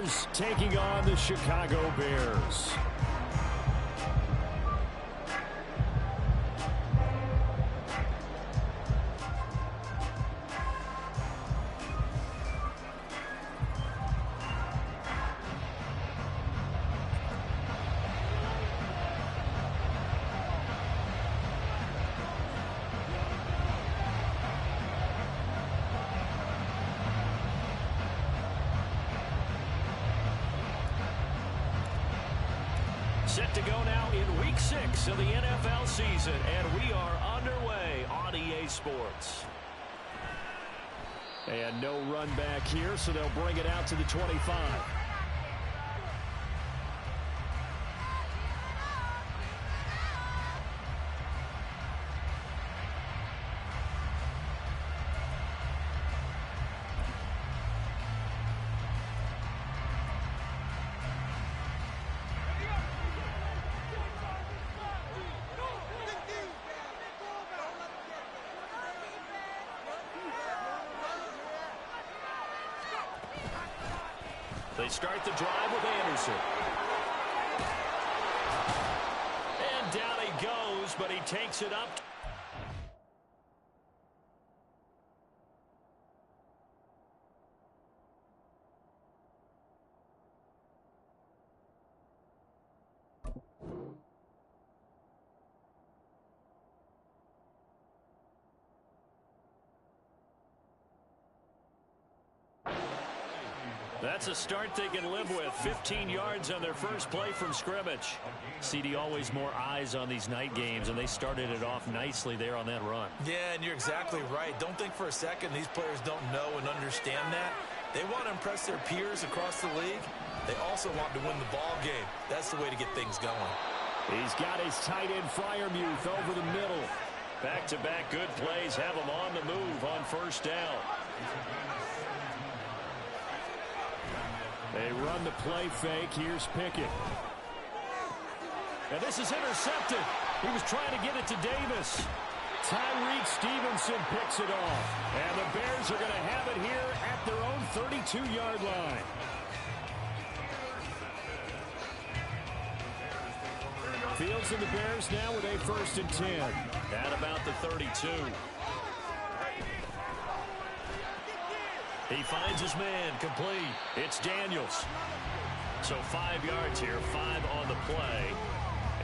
Chargers taking on the Chicago Bears. Set to go now in Week 6 of the NFL season, and we are underway on EA Sports. And no run back here, so they'll bring it out to the 25. They start the drive with Anderson. And down he goes, but he takes it up. That's a start they can live with. 15 yards on their first play from scrimmage. CD, always more eyes on these night games, and they started it off nicely there on that run. Yeah, and you're exactly right. Don't think for a second these players don't know and understand that. They want to impress their peers across the league. They also want to win the ball game. That's the way to get things going. He's got his tight end Freiermuth over the middle. Back-to-back good plays have him on the move on first down. They run the play fake. Here's Pickett. And this is intercepted. He was trying to get it to Davis. Tyreek Stevenson picks it off. And the Bears are going to have it here at their own 32-yard line. Fields and the Bears now with a 1st and 10. At about the 32. He finds his man, complete. It's Daniels. So 5 yards here, 5 on the play,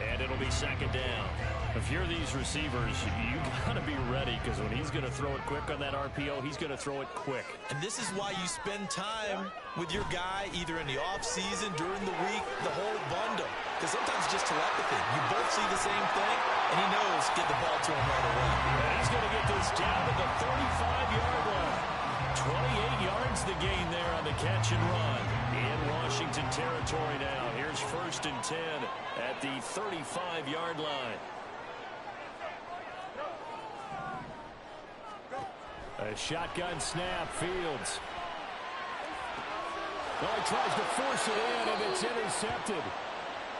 and it'll be 2nd down. If you're these receivers, you got to be ready, because when he's going to throw it quick on that RPO, he's going to throw it quick. And this is why you spend time with your guy either in the offseason, during the week, the whole bundle. Because sometimes it's just telepathy. You both see the same thing, and he knows get the ball to him right away. And he's going to get this down to the 35-yard line. 28 yards the gain there on the catch and run. In Washington territory now. Here's 1st and 10 at the 35-yard line. A shotgun snap, Fields. Well, he tries to force it in, and it's intercepted.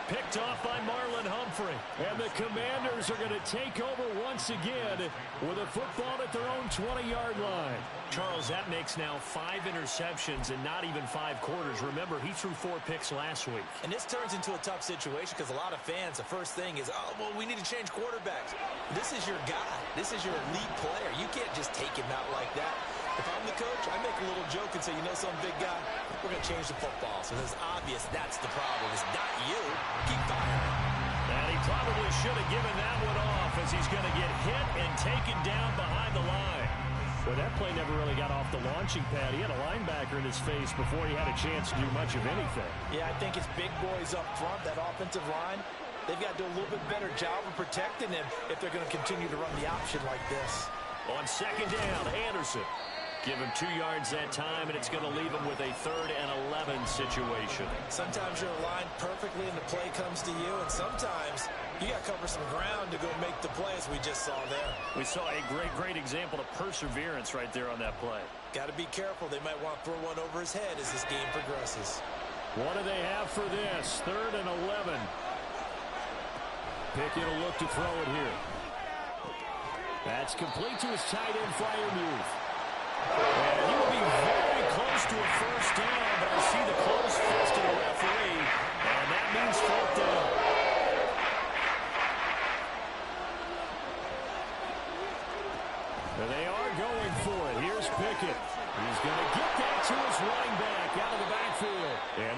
Picked off by Marlon Humphrey. And the Commanders are going to take over once again with a football at their own 20-yard line. Charles, that makes now 5 interceptions in not even 5 quarters. Remember, he threw 4 picks last week. And this turns into a tough situation because a lot of fans, the first thing is, oh, well, we need to change quarterbacks. This is your guy. This is your elite player. You can't just take him out like that. If I'm the coach, I make a little joke and say, you know something, big guy? We're going to change the football. So it's obvious that's the problem. It's not you. Keep firing. And he probably should have given that one off as he's going to get hit and taken down behind the line. Well, that play never really got off the launching pad. He had a linebacker in his face before he had a chance to do much of anything. Yeah, I think it's big boys up front, that offensive line. They've got to do a little bit better job of protecting him if they're going to continue to run the option like this. On 2nd down, Anderson. Give him 2 yards that time, and it's going to leave him with a 3rd and 11 situation. Sometimes you're aligned perfectly and the play comes to you, and sometimes you got to cover some ground to go make the play, as we just saw there. We saw a great example of perseverance right there on that play. Got to be careful. They might want to throw one over his head as this game progresses. What do they have for this? 3rd and 11. Pickett will look to throw it here. That's complete to his tight end, Freiermuth. And he will be very close to a 1st down, but I see the close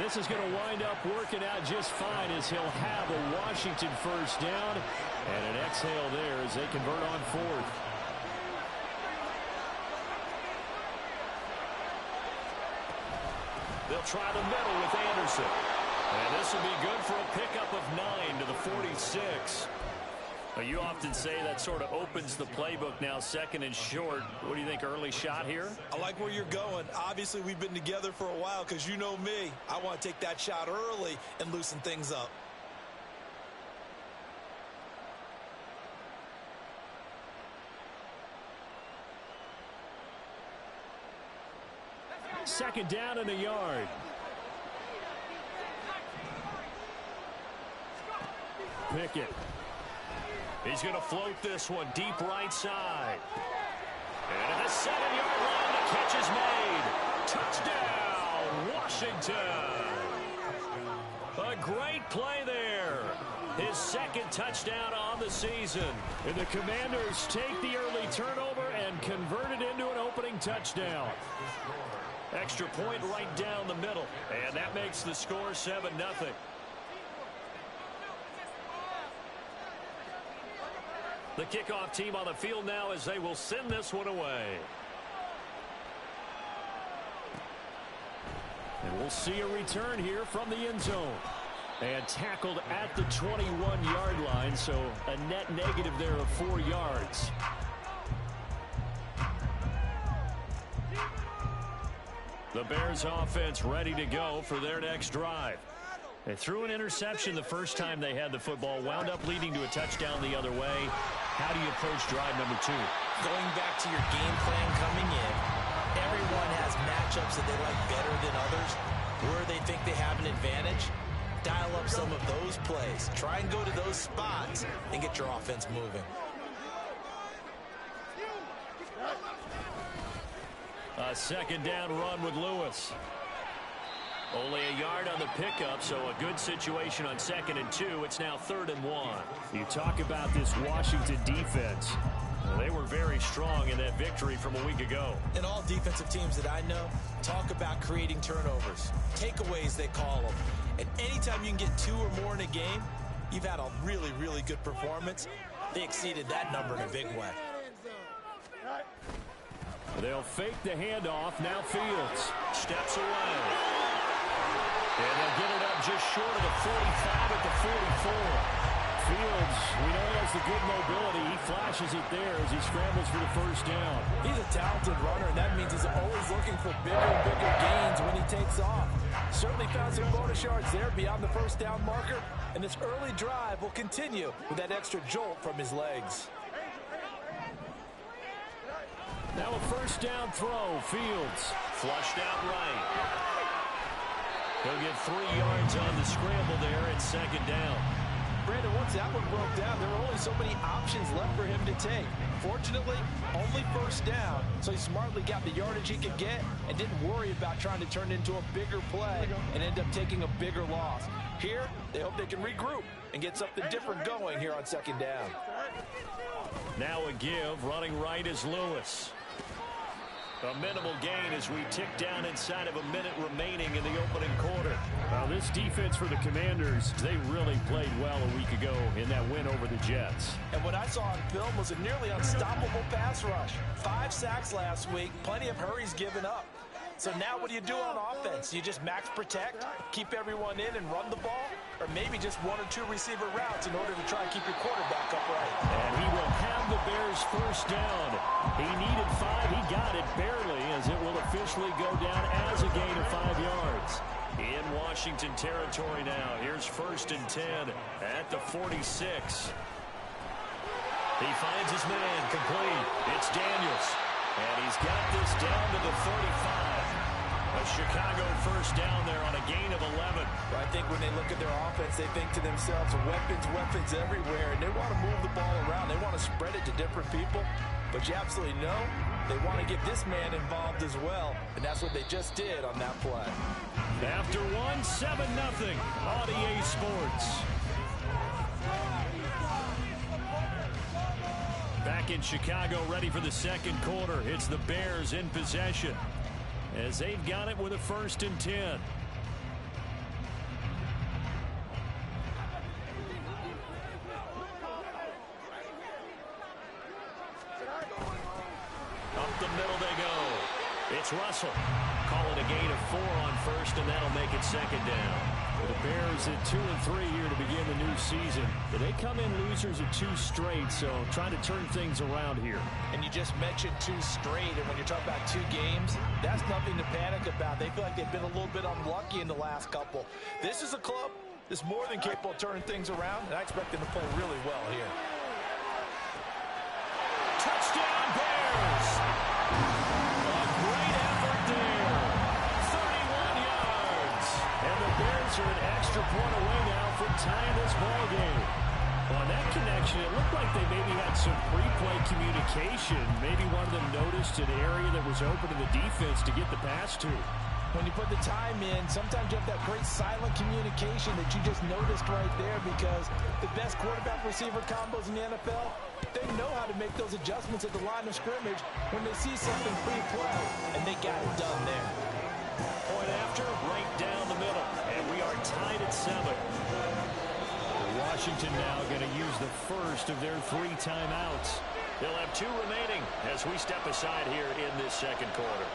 this is going to wind up working out just fine as he'll have a Washington first down and an exhale there as they convert on fourth. They'll try the middle with Anderson. And this will be good for a pickup of 9 to the 46. Well, you often say that sort of opens the playbook now, second and short. What do you think, early shot here? I like where you're going. Obviously, we've been together for a while because you know me. I want to take that shot early and loosen things up. Second down and a yard. Pickett. He's going to float this one deep right side. And at the 7-yard line, the catch is made. Touchdown, Washington. A great play there. His second touchdown on the season. And the Commanders take the early turnover and convert it into an opening touchdown. Extra point right down the middle. And that makes the score 7-0. The kickoff team on the field now as they will send this one away. And we'll see a return here from the end zone. And tackled at the 21-yard line, so a net negative there of 4 yards. The Bears offense ready to go for their next drive. They threw an interception the first time they had the football, wound up leading to a touchdown the other way. How do you approach drive number 2? Going back to your game plan coming in, everyone has matchups that they like better than others. Where they think they have an advantage, dial up some of those plays. Try and go to those spots and get your offense moving. A second down run with Lewis. Only a yard on the pickup, so a good situation on 2nd and 2. It's now 3rd and 1. You talk about this Washington defense. Well, they were very strong in that victory from a week ago. And all defensive teams that I know talk about creating turnovers. Takeaways, they call them. And anytime you can get 2 or more in a game, you've had a really, really good performance. They exceeded that number in a big way. They'll fake the handoff. Now Fields steps away. And they'll get it up just short of the 45 at the 44. Fields, we know he has the good mobility. He flashes it there as he scrambles for the first down. He's a talented runner, and that means he's always looking for bigger and bigger gains when he takes off. Certainly found some bonus yards there beyond the first down marker, and this early drive will continue with that extra jolt from his legs. Now a first down throw. Fields flushed out right. He'll get 3 yards on the scramble there at 2nd down. Brandon, once that one broke down, there were only so many options left for him to take. Fortunately, only first down, so he smartly got the yardage he could get and didn't worry about trying to turn it into a bigger play and end up taking a bigger loss. Here, they hope they can regroup and get something different going here on 2nd down. Now a give, running right is Lewis. A minimal gain as we tick down inside of a minute remaining in the opening quarter. Now this defense for the Commanders, they really played well a week ago in that win over the Jets. And what I saw on film was a nearly unstoppable pass rush. 5 sacks last week, plenty of hurries given up. So now what do you do on offense? You just max protect, keep everyone in and run the ball? Or maybe just 1 or 2 receiver routes in order to try and keep your quarterback upright? And he will have the Bears first down. He needed 5. He got it barely as it will officially go down as a gain of 5 yards. In Washington territory now. Here's 1st and 10 at the 46. He finds his man complete. It's Daniels. And he's got this down to the 35. A Chicago first down there on a gain of 11. I think when they look at their offense, they think to themselves, weapons everywhere, and they want to move the ball around. They want to spread it to different people. But you absolutely know they want to get this man involved as well, and that's what they just did on that play. After 1, 7-0 on EA Sports. Back in Chicago, ready for the 2nd quarter. It's the Bears in possession as they've got it with a 1st and 10. It's Russell. Call it a gain of 4 on first, and that'll make it second down. The Bears at 2-3 here to begin the new season. They come in losers at 2 straight, so trying to turn things around here. And you just mentioned 2 straight, and when you're talking about 2 games, that's nothing to panic about. They feel like they've been a little bit unlucky in the last couple. This is a club that's more than capable of turning things around, and I expect them to play really well here. Touchdown, Bears! A great effort there. 31 yards. And the Bears are an extra point away now from tying this ball game. On that connection, it looked like they maybe had some pre-play communication. Maybe one of them noticed an area that was open in the defense to get the pass to. When you put the time in, sometimes you have that great silent communication that you just noticed right there, because the best quarterback-receiver combos in the NFL, they know how to make those adjustments at the line of scrimmage when they see something pre-play, and they got it done there. Point after, right down the middle, and we are tied at 7. Washington now going to use the first of their 3 timeouts. They'll have 2 remaining as we step aside here in this second quarter.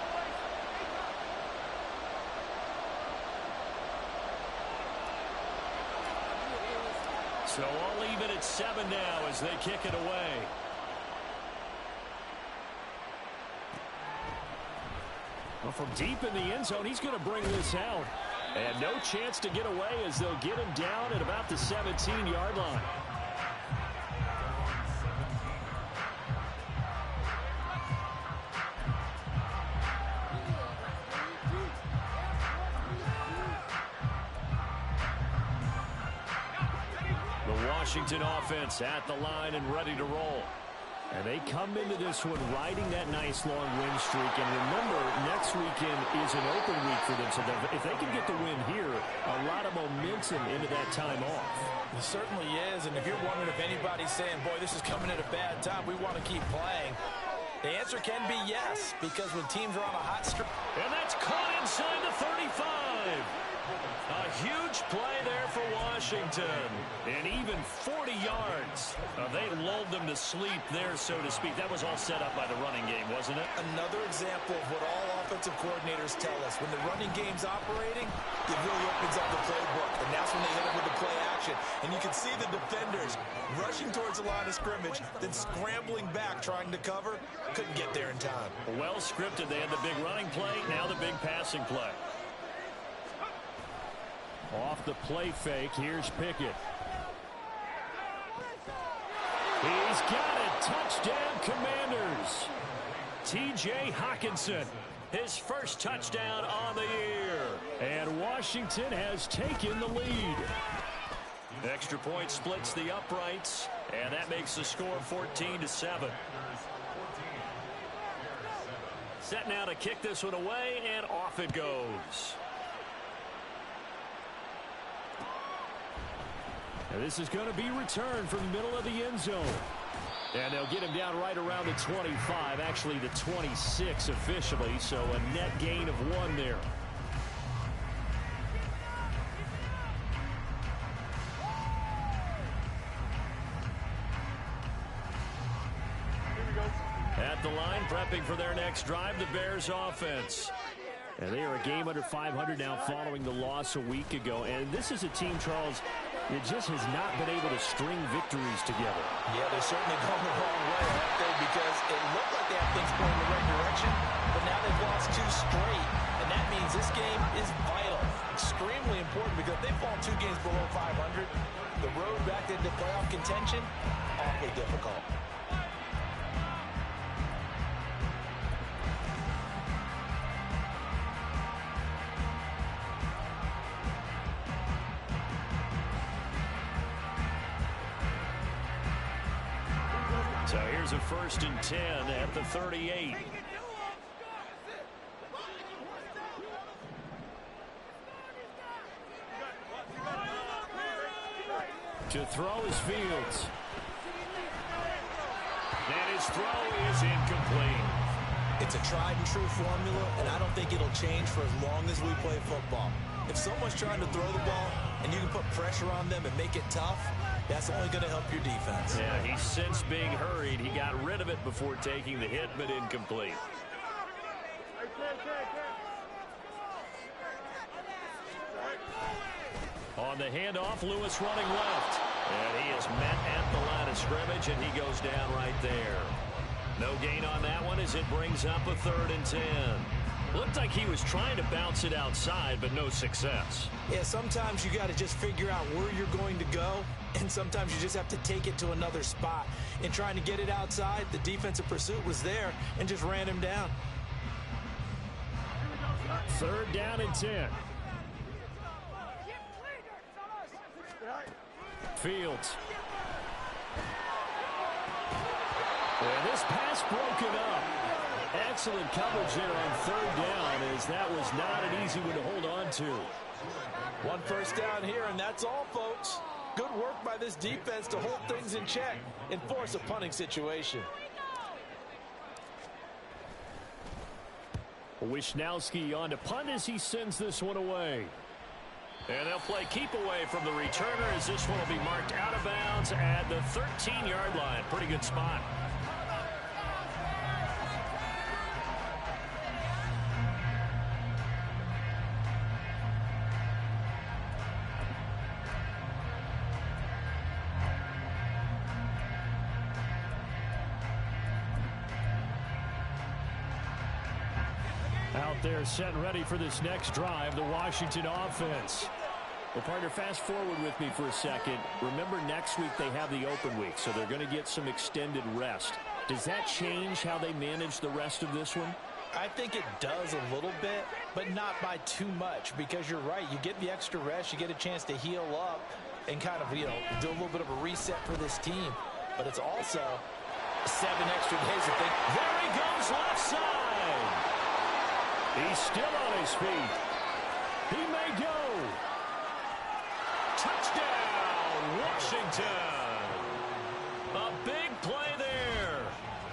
So all even at 7 now as they kick it away. Well, from deep in the end zone, he's going to bring this out. And no chance to get away as they'll get him down at about the 17-yard line. Washington offense at the line and ready to roll. And they come into this one riding that nice long win streak. And remember, next weekend is an open week for them. So if they can get the win here, a lot of momentum into that time off. It certainly is. And if you're wondering if anybody's saying, boy, this is coming at a bad time, we want to keep playing, the answer can be yes, because when teams are on a hot streak. And that's caught inside the 35. A huge play there for Washington. And even 40 yards. They lulled them to sleep there, so to speak. That was all set up by the running game, wasn't it? Another example of what all offensive coordinators tell us. When the running game's operating, it really opens up the playbook. And that's when they hit it with the play action. And you can see the defenders rushing towards the line of scrimmage, then scrambling back, trying to cover. Couldn't get there in time. Well scripted. They had the big running play, now the big passing play. Off the play fake, here's Pickett. He's got it. Touchdown, Commanders. T.J. Hockenson, his first touchdown on the year. And Washington has taken the lead. Extra point splits the uprights, and that makes the score 14-7. Set now to kick this one away, and off it goes. And this is going to be returned from the middle of the end zone. And they'll get him down right around the 25, actually the 26 officially, so a net gain of 1 there. At the line, prepping for their next drive, the Bears offense. And they are a game under 500 now following the loss a week ago. And this is a team, Charles, that just has not been able to string victories together. Yeah, they're certainly going the wrong way, aren't they? Because it looked like they have things going in the right direction, but now they've lost 2 straight. And that means this game is vital, extremely important, because if they fall 2 games below 500, the road back into playoff contention, awfully difficult. So here's a 1st and 10 at the 38. To throw is Fields. And his throw is incomplete. It's a tried and true formula, and I don't think it'll change for as long as we play football. If someone's trying to throw the ball and you can put pressure on them and make it tough, that's only going to help your defense. Yeah, he's since being hurried. He got rid of it before taking the hit, but incomplete. On the handoff, Lewis running left. And he is met at the line of scrimmage, and he goes down right there. No gain on that one as it brings up a 3rd and 10. Looked like he was trying to bounce it outside, but no success. Yeah, sometimes you got to just figure out where you're going to go, and sometimes you just have to take it to another spot. In trying to get it outside, the defensive pursuit was there and just ran him down. 3rd down and 10. Fields. And this pass broken up. Excellent coverage there on 3rd down, as that was not an easy one to hold on to. 1 first down here, and that's all, folks. Good work by this defense to hold things in check and force a punting situation. Wisnowski on to punt as he sends this one away. And they'll play keep away from the returner as this one will be marked out of bounds at the 13-yard line. Pretty good spot. Out there set and ready for this next drive, the Washington offense. Well, partner, fast forward with me for a second. Remember, next week they have the open week, so they're going to get some extended rest. Does that change how they manage the rest of this one? I think it does a little bit, but not by too much, because you're right. You get the extra rest, you get a chance to heal up and kind of, do a little bit of a reset for this team. But it's also 7 extra days to think. There he goes left side. He's still on his feet. He may go. Touchdown, Washington. A big play there.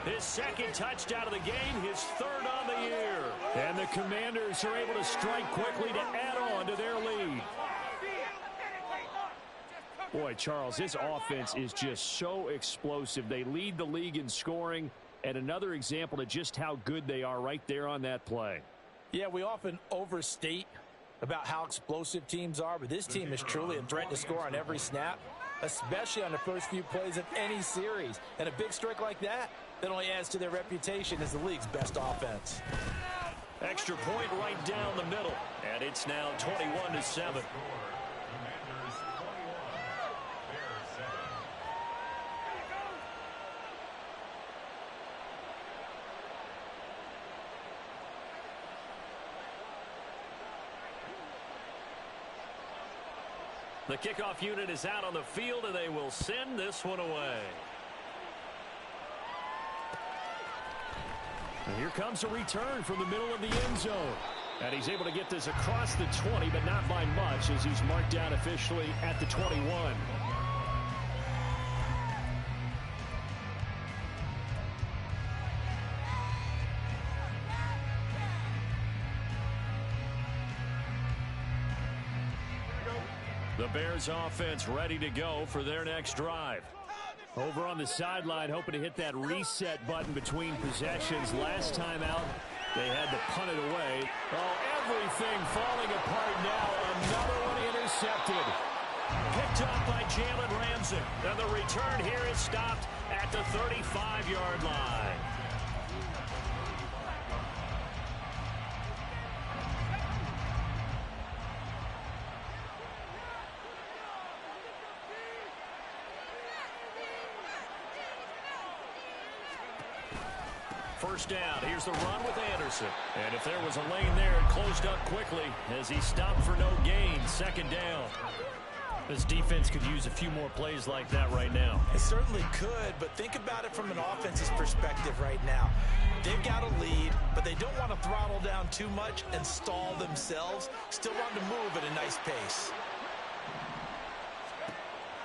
His 2nd touchdown of the game, his 3rd on the year. And the Commanders are able to strike quickly to add on to their lead. Boy, Charles, this offense is just so explosive. They lead the league in scoring, and another example of just how good they are right there on that play. Yeah, we often overstate about how explosive teams are, but this team is truly a threat to score on every snap, especially on the first few plays of any series. And a big strike like that only adds to their reputation as the league's best offense. Extra point right down the middle, and it's now 21-7. The kickoff unit is out on the field, and they will send this one away. And here comes a return from the middle of the end zone. And he's able to get this across the 20, but not by much, as he's marked down officially at the 21. The Bears offense ready to go for their next drive. Over on the sideline, hoping to hit that reset button between possessions. Last time out, they had to punt it away. Oh, everything falling apart now. Another one intercepted. Picked up by Jalen Ramsey. And the return here is stopped at the 35-yard line. First down. Here's the run with Anderson. And if there was a lane there, it closed up quickly as he stopped for no gain. 2nd down. This defense could use a few more plays like that right now. It certainly could, but think about it from an offense's perspective right now. They've got a lead, but they don't want to throttle down too much and stall themselves. Still want to move at a nice pace.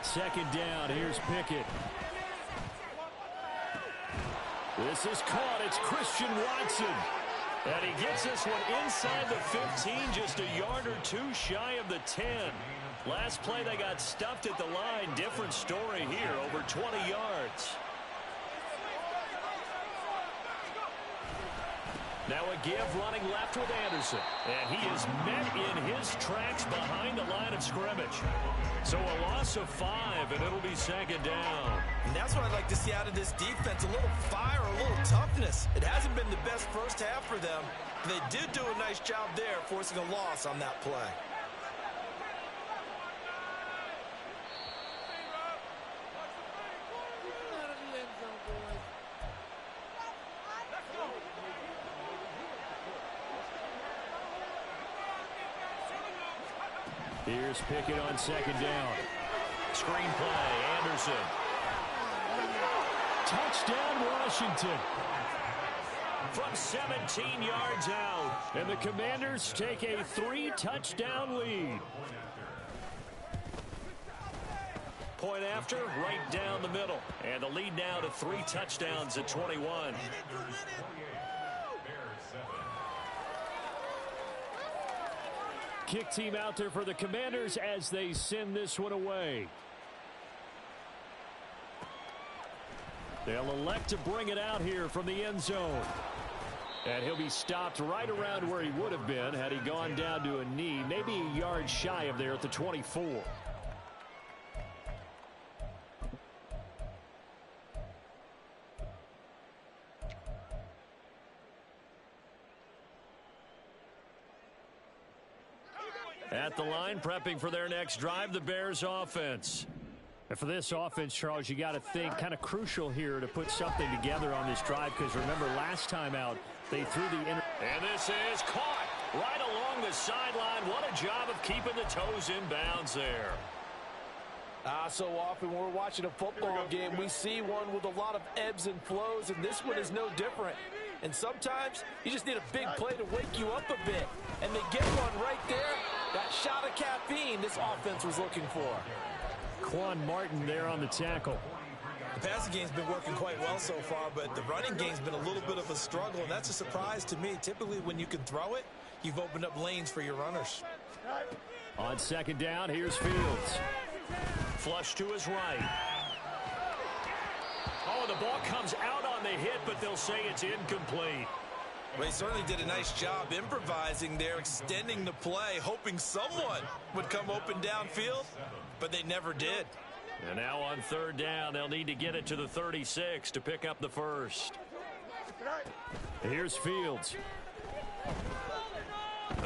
2nd down. Here's Pickett. This is caught. It's Christian Watson. And he gets this one inside the 15, just a yard or two shy of the 10. Last play, they got stuffed at the line. Different story here, over 20 yards. Now a give running left with Anderson. And he is met in his tracks behind the line of scrimmage. So a loss of 5, and it'll be second down. And that's what I'd like to see out of this defense, a little fire, a little toughness. It hasn't been the best first half for them. They did do a nice job there, forcing a loss on that play. Here's Pickett on second down. Screen play, Anderson. Touchdown, Washington. From 17 yards out. And the Commanders take a 3-touchdown lead. Point after, right down the middle. And the lead now to 3 touchdowns at 21. Kick team out there for the Commanders as they send this one away. They'll elect to bring it out here from the end zone. And he'll be stopped right around where he would have been had he gone down to a knee, maybe a yard shy of there at the 24. At the line, prepping for their next drive, the Bears offense. And for this offense, Charles, you got to think kind of crucial here to put something together on this drive, because remember last time out, they threw the And this is caught right along the sideline. What a job of keeping the toes in bounds there. So often when we're watching a football game, we see one with a lot of ebbs and flows, and this one is no different. And sometimes you just need a big play to wake you up a bit. And they get one right there. That shot of caffeine this offense was looking for. Quan Martin there on the tackle. The passing game's been working quite well so far, but the running game's been a little bit of a struggle, and that's a surprise to me. Typically, when you can throw it, you've opened up lanes for your runners. On second down, here's Fields. Flush to his right. Oh, the ball comes out on the hit, but they'll say it's incomplete. Well, he certainly did a nice job improvising there, extending the play, hoping someone would come open downfield, but they never did. And now on third down, they'll need to get it to the 36 to pick up the first. Here's Fields.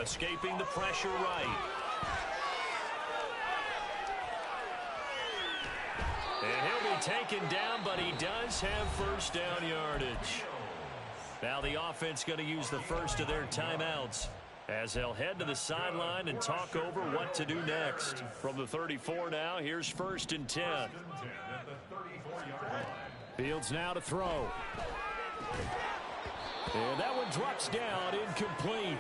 Escaping the pressure right. And he'll be taken down, but he does have first down yardage. Now the offense going to use the first of their timeouts as they'll head to the sideline and talk over what to do next. From the 34 now, here's 1st and 10. Fields now to throw. And that one drops down, incomplete.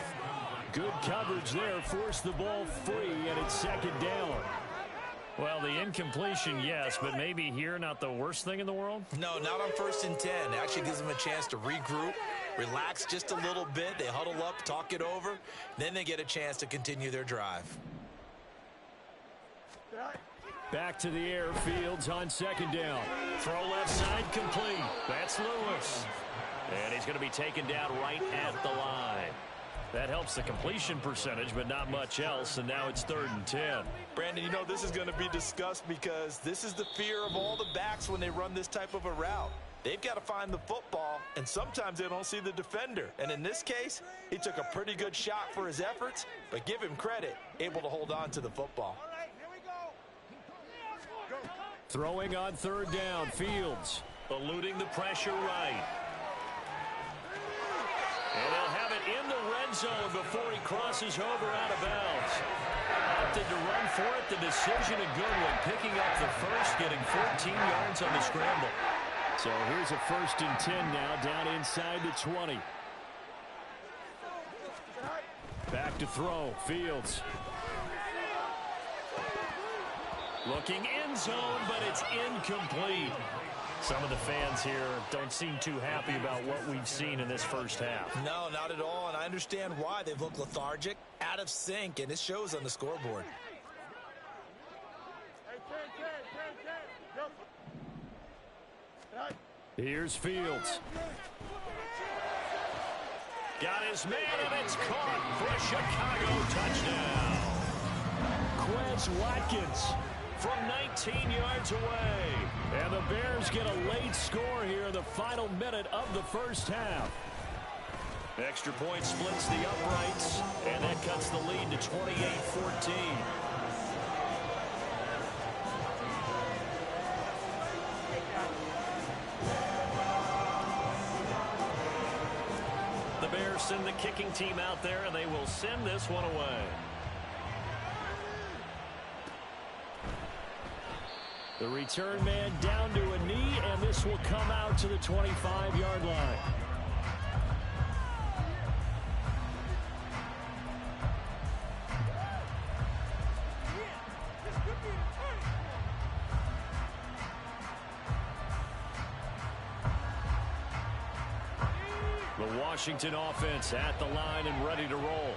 Good coverage there, forced the ball free, and it's second down. Well, the incompletion, yes, but maybe here not the worst thing in the world? No, not on 1st and 10. It actually gives them a chance to regroup, relax just a little bit. They huddle up, talk it over. Then they get a chance to continue their drive. Back to the air, Fields on second down. Throw left side complete. That's Lewis. And he's going to be taken down right at the line. That helps the completion percentage, but not much else, and now it's 3rd and 10. Brandon, you know this is going to be discussed because this is the fear of all the backs when they run this type of a route. They've got to find the football, and sometimes they don't see the defender. And in this case, he took a pretty good shot for his efforts, but give him credit, able to hold on to the football. Throwing on third down, Fields. Eluding the pressure right. And they'll have it in the red zone before he crosses over out of bounds. Opted to run for it. The decision a good one. Picking up the first, getting 14 yards on the scramble. So here's a 1st and 10 now, down inside the 20. Back to throw, Fields. Looking end zone, but it's incomplete. Some of the fans here don't seem too happy about what we've seen in this first half. No, not at all, and I understand why. They've looked lethargic, out of sync, and it shows on the scoreboard. Here's Fields. Got his man, and it's caught for a Chicago touchdown. Quez Watkins from 19 yards away. And the Bears get a late score here in the final minute of the first half. Extra point splits the uprights, and that cuts the lead to 28-14. The Bears send the kicking team out there, and they will send this one away. The return man down to a knee, and this will come out to the 25-yard line. The Washington offense at the line and ready to roll.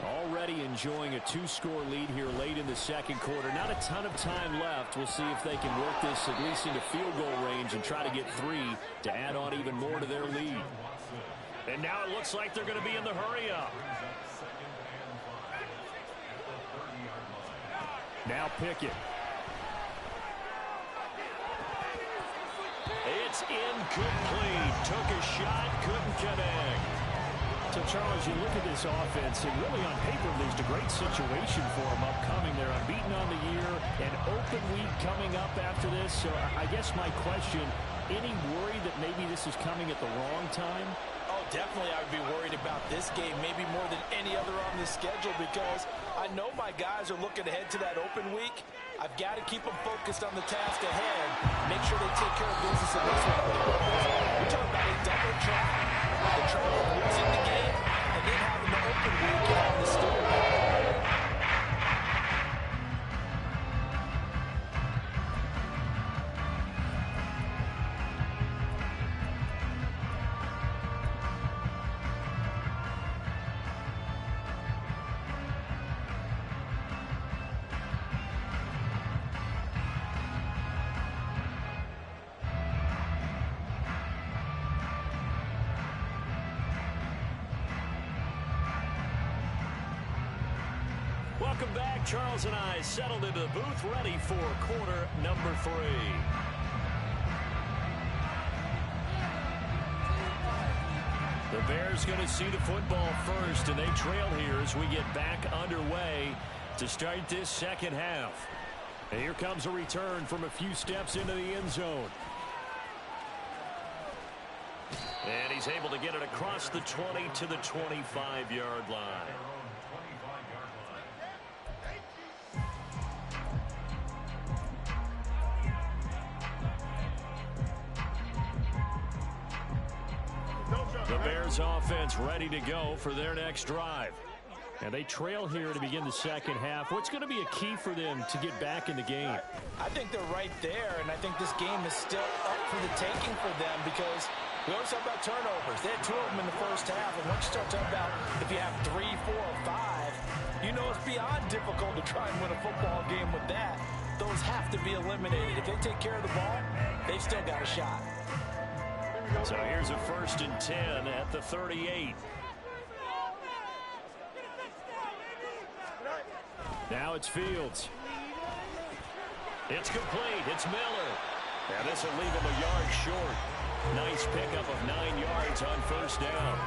Already enjoying a 2-score lead here late in the second quarter. Not a ton of time left. We'll see if they can work this at least into field goal range and try to get 3 to add on even more to their lead. And now it looks like they're going to be in the hurry-up. Now Pickett. It's incomplete. Took a shot, couldn't connect. So, Charles, you look at this offense, and really on paper, there's a great situation for them upcoming. They're unbeaten on the year, an open week coming up after this. So I guess my question, any worry that maybe this is coming at the wrong time? Oh, definitely I would be worried about this game, maybe more than any other on the schedule, because I know my guys are looking ahead to that open week. I've got to keep them focused on the task ahead, make sure they take care of business in this one. We're talking about a double trap, the trouble of losing the game, and then having the open week on the story. Welcome back. Charles and I settled into the booth, ready for quarter number 3. The Bears going to see the football first, and they trail here as we get back underway to start this second half. And here comes a return from a few steps into the end zone. And he's able to get it across the 20 to the 25-yard line. The Bears offense ready to go for their next drive. And they trail here to begin the second half. What's going to be a key for them to get back in the game? I think they're right there, and I think this game is still up for the taking for them because we always talk about turnovers. They had 2 of them in the first half, and once you start talking about if you have 3, 4, or 5, you know it's beyond difficult to try and win a football game with that. Those have to be eliminated. If they take care of the ball, they've still got a shot. So here's a 1st and 10 at the 38. Now it's Fields. It's complete. It's Miller. And this will leave him a yard short. Nice pickup of 9 yards on 1st down.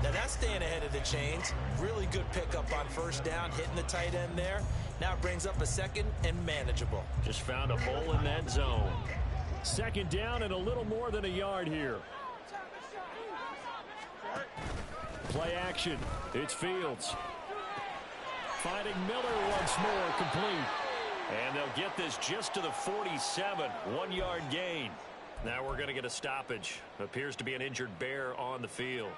Now that's staying ahead of the chains. Really good pickup on 1st down, hitting the tight end there. Now it brings up a 2nd and manageable. Just found a hole in that zone. 2nd down and a little more than a yard here. Play action. It's Fields. Finding Miller once more, complete. And they'll get this just to the 47, 1-yard gain. Now we're going to get a stoppage. Appears to be an injured Bear on the field.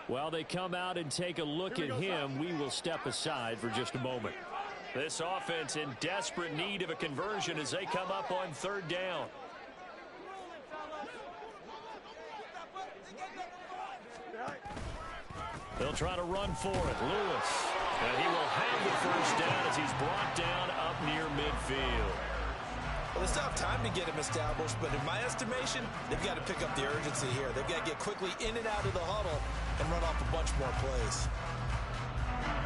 While they come out and take a look at him, we will step aside for just a moment. This offense in desperate need of a conversion as they come up on 3rd down. They'll try to run for it. Lewis. And he will have the 1st down as he's brought down up near midfield. Well, they still have time to get him established, but in my estimation, they've got to pick up the urgency here. They've got to get quickly in and out of the huddle and run off a bunch more plays.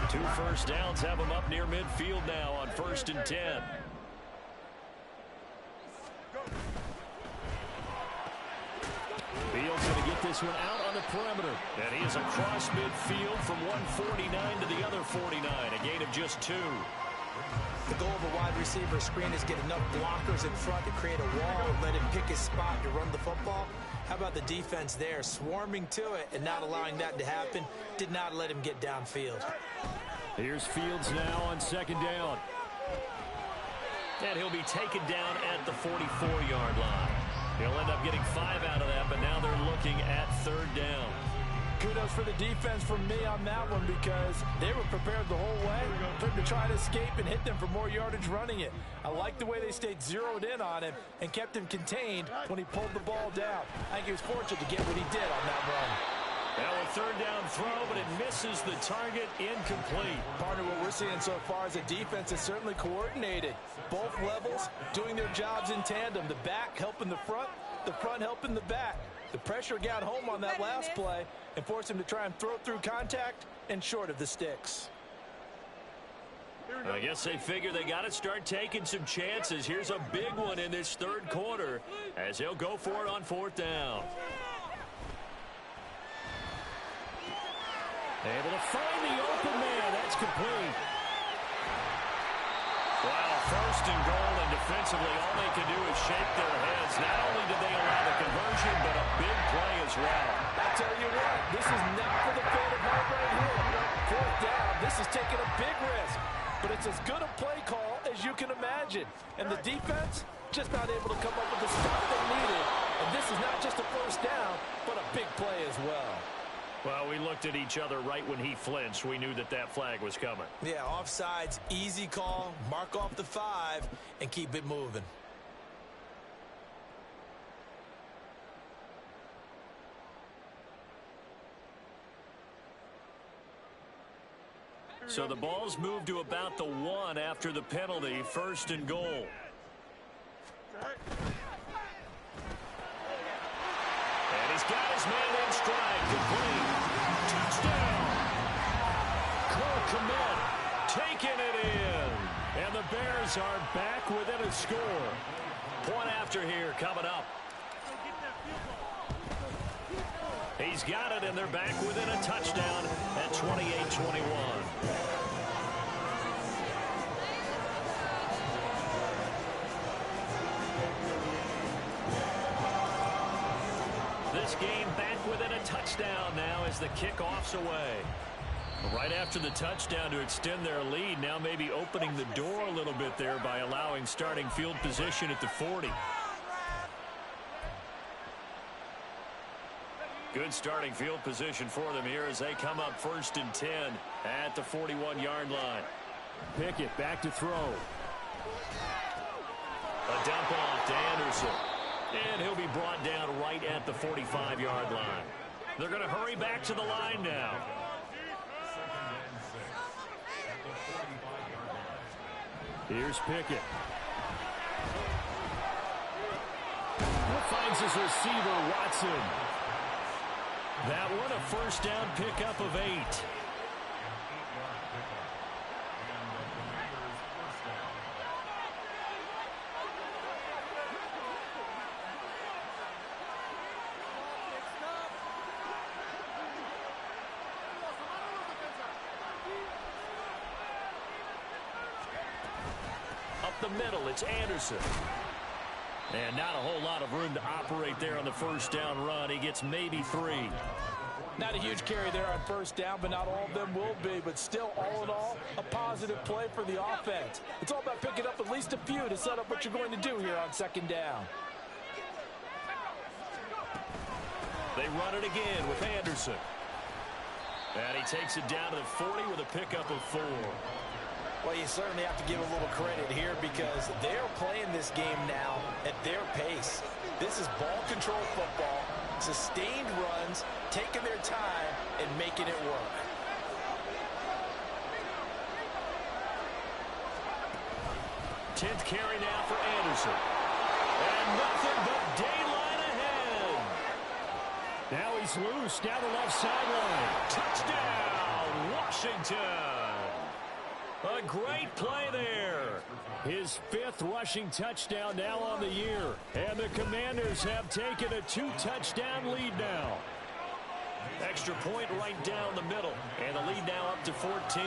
2 first downs have them up near midfield now on 1st and 10. Fields going to get this one out on the perimeter. And he is across midfield from 149 to the other 49, a gain of just 2. The goal of a wide receiver screen is get enough blockers in front to create a wall and let him pick his spot to run the football. How about the defense there, swarming to it and not allowing that to happen? Did not let him get downfield. Here's Fields now on 2nd down. And he'll be taken down at the 44-yard line. He'll end up getting 5 out of that, but now they're looking at 3rd down. Kudos for the defense from me on that one because they were prepared the whole way for him to try to escape and hit them for more yardage running it. I like the way they stayed zeroed in on him and kept him contained when he pulled the ball down. I think he was fortunate to get what he did on that run. Now a 3rd down throw, but it misses the target, incomplete. Partner, what we're seeing so far is a defense is certainly coordinated. Both levels doing their jobs in tandem. The back helping the front helping the back. The pressure got home on that last play and forced him to try and throw through contact and short of the sticks. I guess they figure they got to start taking some chances. Here's a big one in this 3rd quarter as he'll go for it on 4th down. Able to find the open man. That's complete. Wow, 1st and goal, and defensively all they can do is shake their heads. Not only did they allow the conversion, but a big play as well. I tell you what, this is not for the fan of home right here. 4th down, this is taking a big risk. But it's as good a play call as you can imagine. And the defense just not able to come up with the stop they needed. And this is not just a 1st down, but a big play as well. Well, we looked at each other right when he flinched. We knew that that flag was coming. Yeah, offsides, easy call, mark off the 5, and keep it moving. So the ball's moved to about the 1 after the penalty, 1st and goal. And he's got his man in stride, complete. Touchdown! Cole Kmet taking it in. And the Bears are back within a score. Point after here coming up. He's got it, and they're back within a touchdown at 28-21. This game back within a touchdown now as the kickoff's away. Right after the touchdown to extend their lead, now maybe opening the door a little bit there by allowing starting field position at the 40. Good starting field position for them here as they come up 1st and 10 at the 41-yard line. Pickett back to throw. A dump off to Anderson. And he'll be brought down right at the 45-yard line. They're going to hurry back to the line now. Here's Pickett. Finds his receiver, Watson. That one a 1st down pickup of 8. Up the middle, it's Anderson. And not a whole lot of room to operate there on the 1st down run. He gets maybe 3. Not a huge carry there on 1st down, but not all of them will be. But still, all in all, a positive play for the offense. It's all about picking up at least a few to set up what you're going to do here on 2nd down. They run it again with Anderson. And he takes it down to the 40 with a pickup of 4. Well, you certainly have to give a little credit here because they're playing this game now at their pace. This is ball control football, sustained runs, taking their time and making it work. Tenth carry now for Anderson. And nothing but daylight ahead. Now he's loose down the left sideline. Touchdown, Washington. A great play there. His 5th rushing touchdown now on the year. And the Commanders have taken a 2-touchdown lead now. Extra point right down the middle. And the lead now up to 14.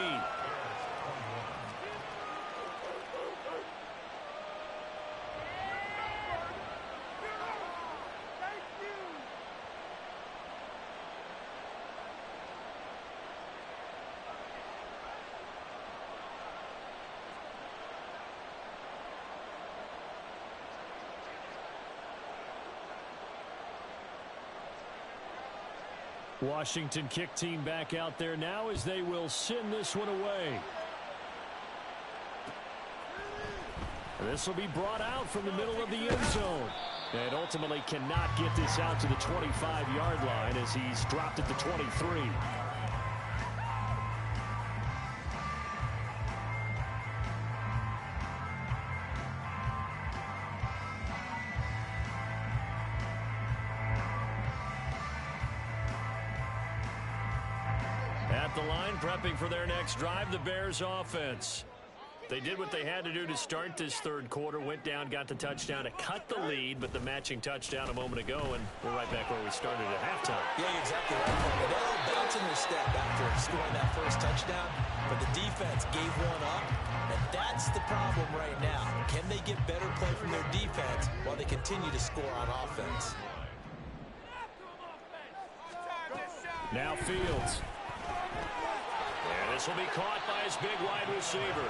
Washington kick team back out there now as they will send this one away. This will be brought out from the middle of the end zone. And ultimately cannot get this out to the 25-yard line as he's dropped at the 23. At the line, prepping for their next drive, the Bears offense. They did what they had to do to start this third quarter, went down, got the touchdown to cut the lead, but the matching touchdown a moment ago, and we're right back where we started at halftime. Yeah, you're exactly right. They'll bounce in their step after scoring that first touchdown, but the defense gave one up, and that's the problem right now. Can they get better play from their defense while they continue to score on offense? Now Fields. And this will be caught by his big wide receiver.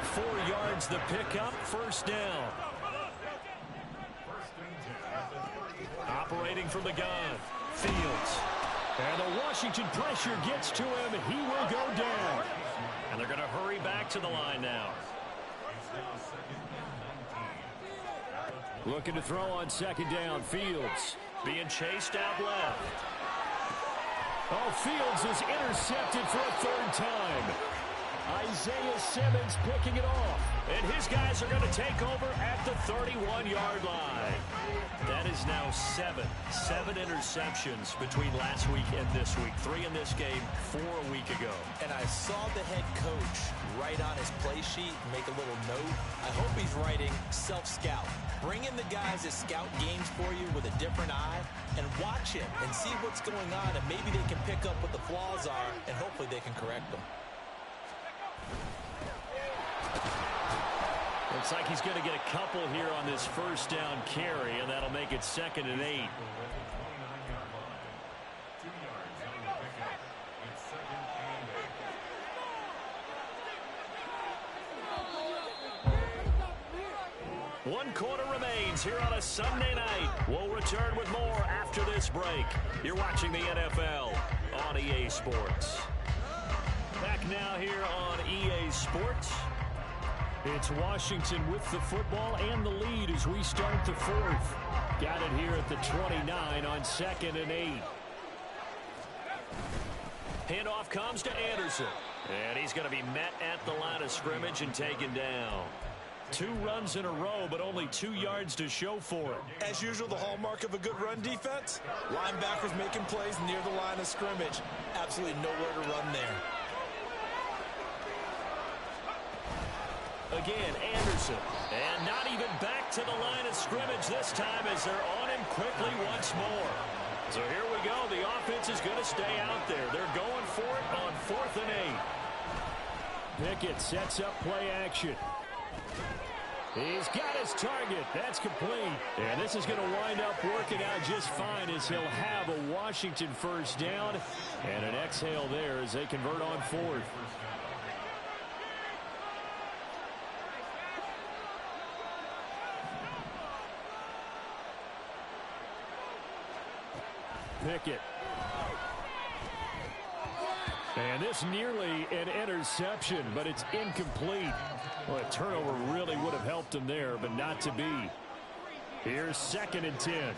4 yards the pickup, first down. Operating from the gun. Fields. And the Washington pressure gets to him. He will go down. And they're going to hurry back to the line now. Looking to throw on second down. Fields. Being chased out left. Oh, Fields is intercepted for a 3rd time. Isaiah Simmons picking it off. And his guys are going to take over at the 31-yard line. That is now 7 interceptions between last week and this week. 3 in this game, 4 a week ago. And I saw the head coach write on his play sheet, make a little note. I hope he's writing self-scout. Bring in the guys that scout games for you with a different eye and watch it and see what's going on, and maybe they can pick up what the flaws are, and hopefully they can correct them. Looks like he's going to get a couple here on this first down carry, and that'll make it 2nd and 8. One quarter remains here on a Sunday night. We'll return with more after this break. You're watching the NFL on EA Sports. Back now here on EA Sports. It's Washington with the football and the lead as we start the 4th. Got it here at the 29 on 2nd and 8. Handoff comes to Anderson. And he's going to be met at the line of scrimmage and taken down. 2 runs in a row, but only 2 yards to show for it. As usual, the hallmark of a good run defense, linebackers making plays near the line of scrimmage. Absolutely nowhere to run there. Again, Anderson. And not even back to the line of scrimmage this time as they're on him quickly once more. So here we go. The offense is going to stay out there. They're going for it on 4th and 8. Pickett sets up play action. He's got his target. That's complete. And this is going to wind up working out just fine as he'll have a Washington first down. And an exhale there as they convert on 4th. Pickett. And this nearly an interception, but it's incomplete. Well, a turnover really would have helped him there, but not to be. Here's 2nd and 10.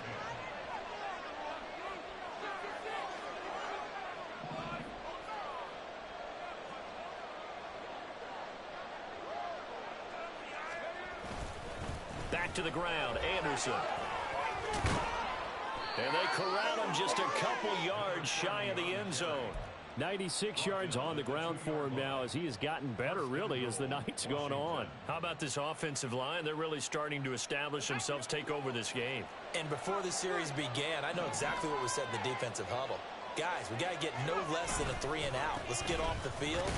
Back to the ground, Anderson. And they corral him just a couple yards shy of the end zone. 96 yards on the ground for him now as he has gotten better, really, as the night's gone on. How about this offensive line? They're really starting to establish themselves, take over this game. And before the series began, I know exactly what we said in the defensive huddle. Guys, we got to get no less than a 3-and-out. Let's get off the field.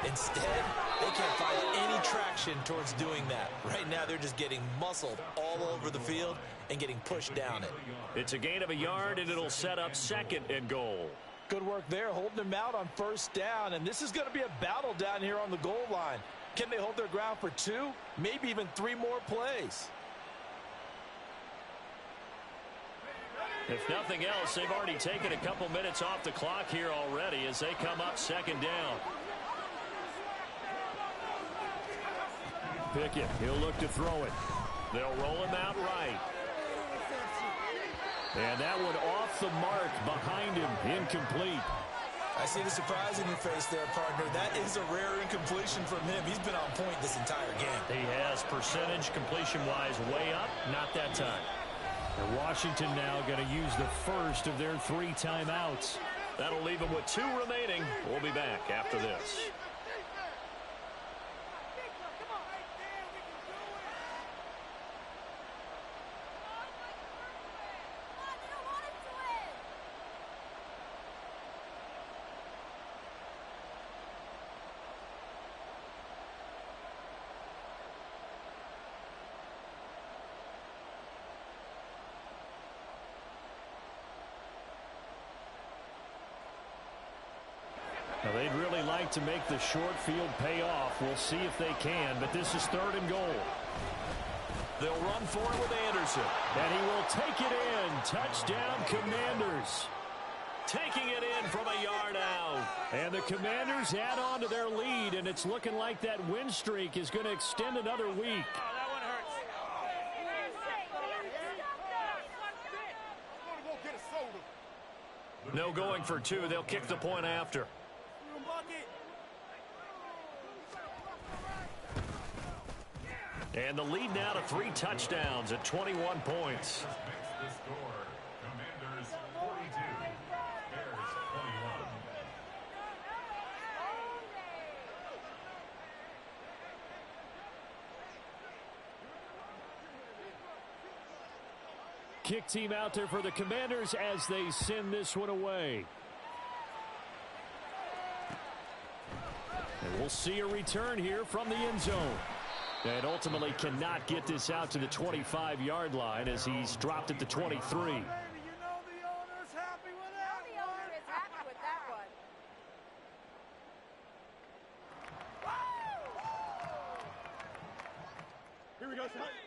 Instead, they can't find any traction towards doing that. Right now, they're just getting muscled all over the field and getting pushed down it. It's a gain of a yard, and it'll set up 2nd and goal. Good work there, holding them out on 1st down. And this is going to be a battle down here on the goal line. Can they hold their ground for 2, maybe even 3 more plays? If nothing else, they've already taken a couple minutes off the clock here already as they come up 2nd down. Pickett, he'll look to throw it. They'll roll him out right. And that one off the mark behind him, incomplete. I see the surprise in your face there, partner. That is a rare incompletion from him. He's been on point this entire game. He has percentage completion-wise way up, not that time. And Washington now going to use the first of their 3 timeouts. That'll leave them with 2 remaining. We'll be back after this. Now, they'd really like to make the short field pay off. We'll see if they can, but this is 3rd and goal. They'll run for it with Anderson. And he will take it in. Touchdown, Commanders. Taking it in from a yard out. And the Commanders add on to their lead, and it's looking like that win streak is going to extend another week. No going for 2. They'll kick the point after. And the lead now to 3 touchdowns at 21 points. Commanders 42, Bears 21. Kick team out there for the Commanders as they send this one away. And we'll see a return here from the end zone. And ultimately cannot get this out to the 25-yard line as he's dropped at the 23.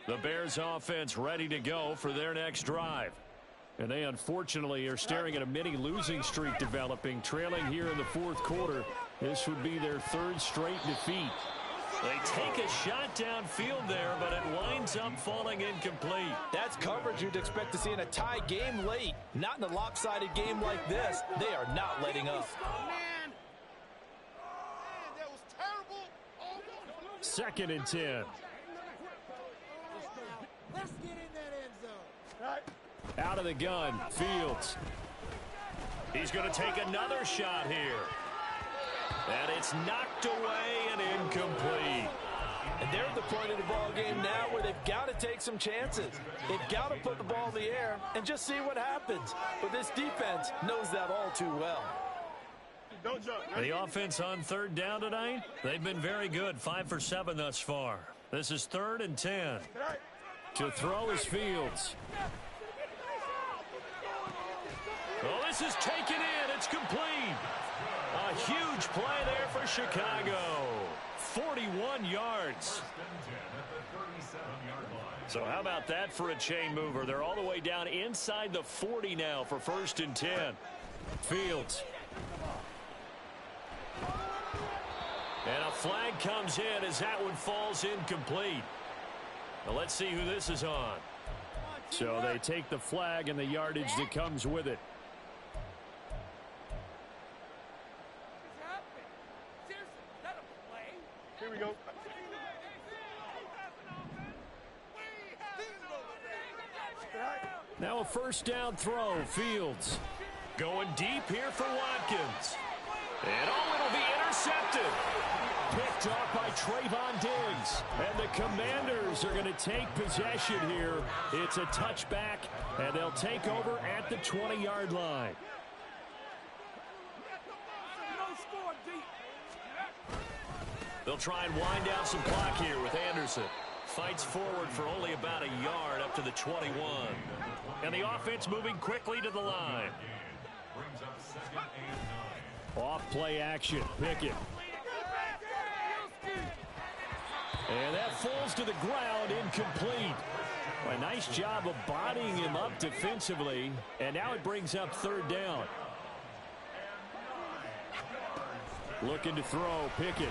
The Bears offense ready to go for their next drive. And they unfortunately are staring at a mini losing streak developing, trailing here in the 4th quarter. This would be their 3rd straight defeat. They take a shot downfield there, but it winds up falling incomplete. That's coverage you'd expect to see in a tie game late. Not in a lopsided game like this. They are not letting up. Man, that was terrible. 2nd and 10. Let's get in that end zone. Out of the gun, Fields. He's going to take another shot here. And it's knocked away and incomplete. And they're at the point of the ball game now where they've got to take some chances. They've got to put the ball in the air and just see what happens. But this defense knows that all too well. The offense on 3rd down tonight, they've been very good. 5 for 7 thus far. This is 3rd and 10. To throw is Fields. Oh, this is taken in. It's complete. A huge play there for Chicago. 41 yards. So how about that for a chain mover? They're all the way down inside the 40 now for 1st and 10. Fields. And a flag comes in as that one falls incomplete. Now let's see who this is on. So they take the flag and the yardage that comes with it. Here we go. Now a first down throw, Fields. Going deep here for Watkins. And it'll be intercepted. Picked off by Trayvon Diggs. And the Commanders are going to take possession here. It's a touchback, and they'll take over at the 20-yard line. They'll try and wind down some clock here with Anderson. Fights forward for only about a yard up to the 21. And the offense moving quickly to the line. Off play action. Pickett. And that falls to the ground, incomplete. A nice job of bodying him up defensively. And now it brings up third down. Looking to throw, Pickett.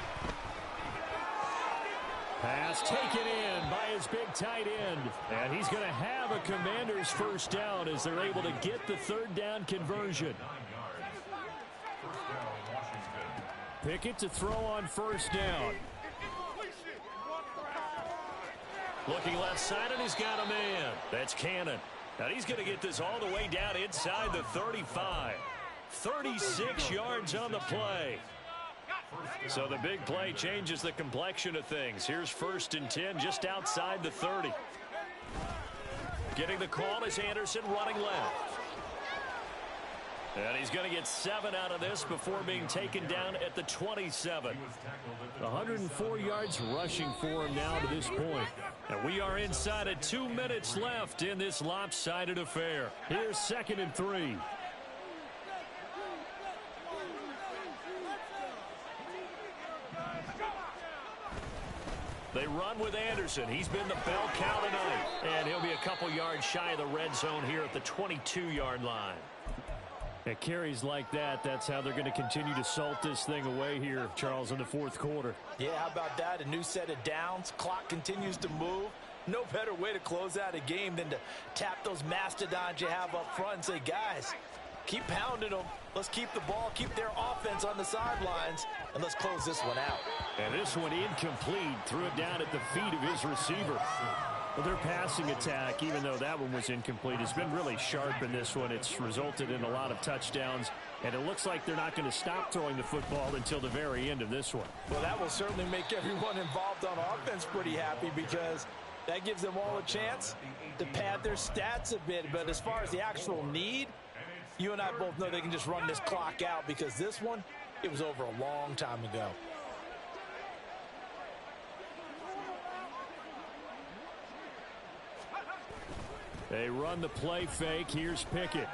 Pass taken in by his big tight end. And he's going to have a Commanders first down as they're able to get the third down conversion. Pickett to throw on first down. Looking left side, and he's got a man. That's Cannon. Now he's going to get this all the way down inside the 35. 36 yards on the play. So the big play changes the complexion of things. Here's 1st and 10 just outside the 30. Getting the call is Anderson running left. And he's going to get 7 out of this before being taken down at the 27. 104 yards rushing for him now to this point. And we are inside of 2 minutes left in this lopsided affair. Here's 2nd and 3. They run with Anderson. He's been the bell cow tonight. And he'll be a couple yards shy of the red zone here at the 22-yard line. At carries like that, that's how they're going to continue to salt this thing away here, Charles, in the fourth quarter. Yeah, how about that? A new set of downs. Clock continues to move. No better way to close out a game than to tap those mastodons you have up front and say, guys, keep pounding them. Let's keep the ball, keep their offense on the sidelines, and let's close this one out. And this one incomplete. Threw it down at the feet of his receiver. Well, their passing attack, even though that one was incomplete, has been really sharp in this one. It's resulted in a lot of touchdowns, and it looks like they're not going to stop throwing the football until the very end of this one. Well, that will certainly make everyone involved on offense pretty happy because that gives them all a chance to pad their stats a bit. But as far as the actual need, you and I both know they can just run this clock out because this one, it was over a long time ago. They run the play fake. Here's Pickett.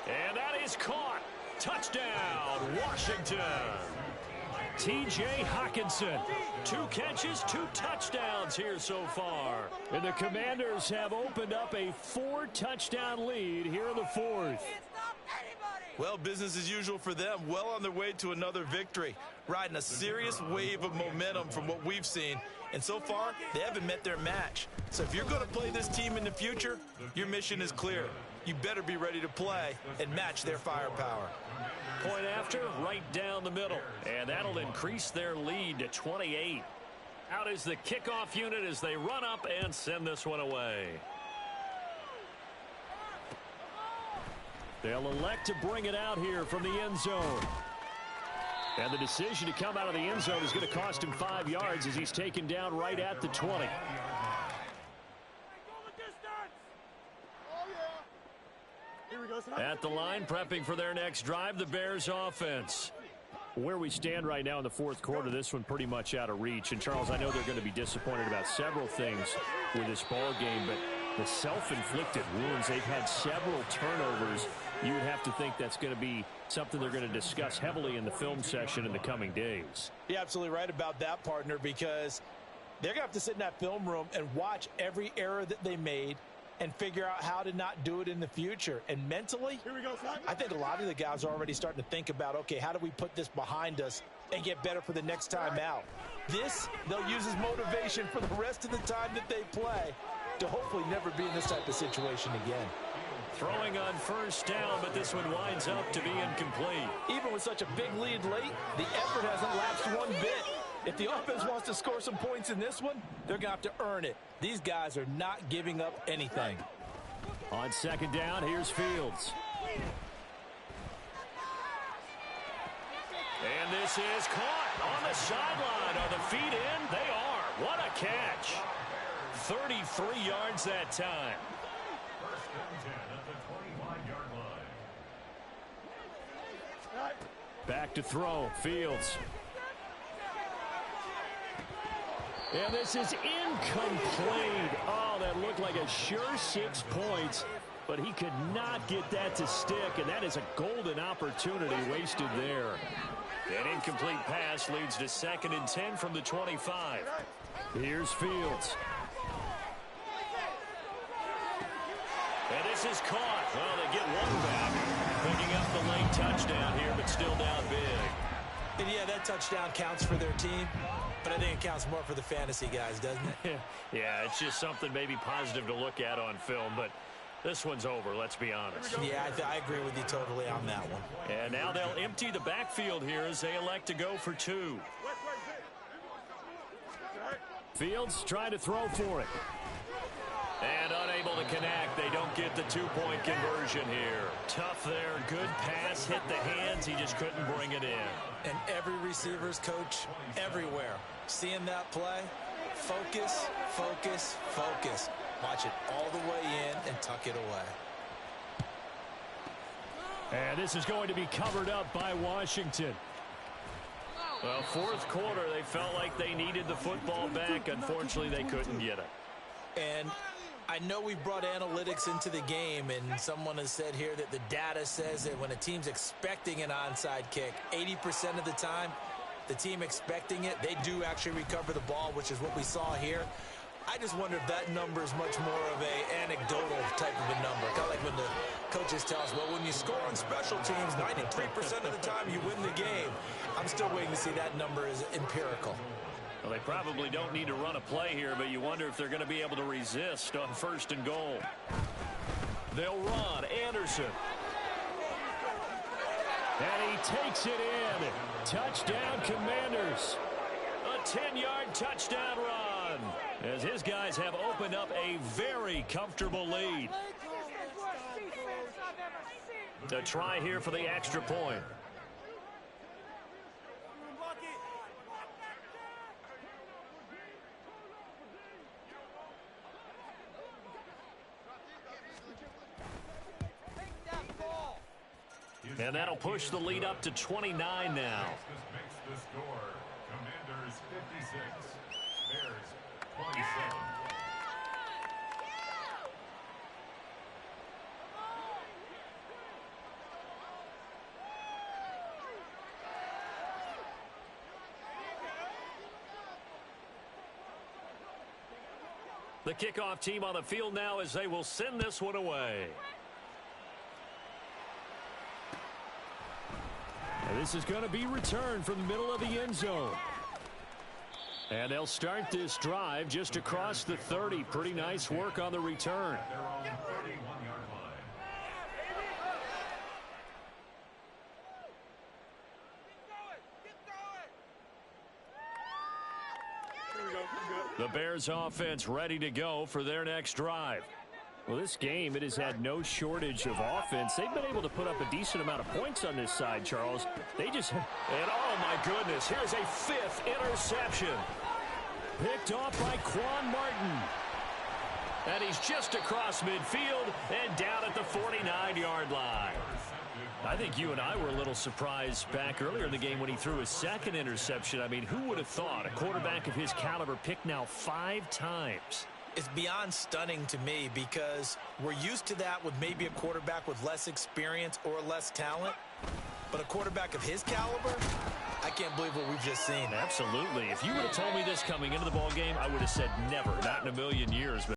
And that is caught. Touchdown, Washington. T.J. Hockenson. 2 catches, 2 touchdowns here so far. And the Commanders have opened up a 4-touchdown lead here in the fourth. Well, business as usual for them. Well on their way to another victory. Riding a serious wave of momentum from what we've seen. And so far, they haven't met their match. So if you're going to play this team in the future, your mission is clear. You better be ready to play and match their firepower. Point after, right down the middle. And that'll increase their lead to 28. Out is the kickoff unit as they run up and send this one away. They'll elect to bring it out here from the end zone. And the decision to come out of the end zone is going to cost him 5 yards as he's taken down right at the 20. At the line, prepping for their next drive, the Bears offense. Where we stand right now in the fourth quarter, this one pretty much out of reach. And, Charles, I know they're going to be disappointed about several things with this ball game, but the self-inflicted wounds, they've had several turnovers. You would have to think that's going to be something they're going to discuss heavily in the film session in the coming days. You're absolutely right about that, partner, because they're going to have to sit in that film room and watch every error that they made and figure out how to not do it in the future. And mentally, I think a lot of the guys are already starting to think about, okay, how do we put this behind us and get better for the next time out? This, they'll use as motivation for the rest of the time that they play to hopefully never be in this type of situation again. Throwing on first down, but this one winds up to be incomplete. Even with such a big lead late, the effort hasn't lapsed one bit. If the offense wants to score some points in this one, they're going to have to earn it. These guys are not giving up anything. On second down, here's Fields. And this is caught on the sideline. Are the feet in? They are. What a catch. 33 yards that time. First and 10 at the 25-yard line. Back to throw, Fields. And this is incomplete. Oh, that looked like a sure 6 points, but he could not get that to stick, and that is a golden opportunity wasted there. An incomplete pass leads to 2nd and 10 from the 25. Here's Fields. And this is caught. Well, they get one back. Picking up the late touchdown here, but still down big. And yeah, that touchdown counts for their team, but I think it counts more for the fantasy guys, doesn't it? Yeah, it's just something maybe positive to look at on film, but this one's over, let's be honest. Yeah, I agree with you totally on that one. And now they'll empty the backfield here as they elect to go for 2. Fields trying to throw for it. And unable to connect. They don't get the 2-point conversion here. Tough there. Good pass. Hit the hands. He just couldn't bring it in. And every receiver's coach everywhere. Seeing that play, focus, focus, focus. Watch it all the way in and tuck it away. And this is going to be covered up by Washington. Well, 4th quarter, they felt like they needed the football back. Unfortunately, they couldn't get it. And I know we brought analytics into the game, and someone has said here that the data says that when a team's expecting an onside kick, 80% of the time, the team expecting it, they do actually recover the ball, which is what we saw here. I just wonder if that number is much more of a anecdotal type of a number. Kind of like when the coaches tell us, well, when you score on special teams, 93% of the time you win the game. I'm still waiting to see that number is empirical. Well, they probably don't need to run a play here, but you wonder if they're going to be able to resist on 1st and goal. They'll run. Anderson. And he takes it in. Touchdown, Commanders. A 10-yard touchdown run as his guys have opened up a very comfortable lead. The try here for the extra point. And that'll push the lead up to 29 now. This makes the score. Commanders 56, Bears 27. The kickoff team on the field now as they will send this one away. And this is going to be returned from the middle of the end zone. And they'll start this drive just across the 30. Pretty nice work on the return. Their own 31-yard line. The Bears offense ready to go for their next drive. Well, this game, it has had no shortage of offense. They've been able to put up a decent amount of points on this side, Charles. They just... And oh my goodness, here's a 5th interception. Picked off by Quan Martin. And he's just across midfield and down at the 49-yard line. I think you and I were a little surprised back earlier in the game when he threw his 2nd interception. I mean, who would have thought a quarterback of his caliber picked now 5 times? It's beyond stunning to me because we're used to that with maybe a quarterback with less experience or less talent. But a quarterback of his caliber, I can't believe what we've just seen. Absolutely. If you would have told me this coming into the ball game, I would have said never, not in a million years. But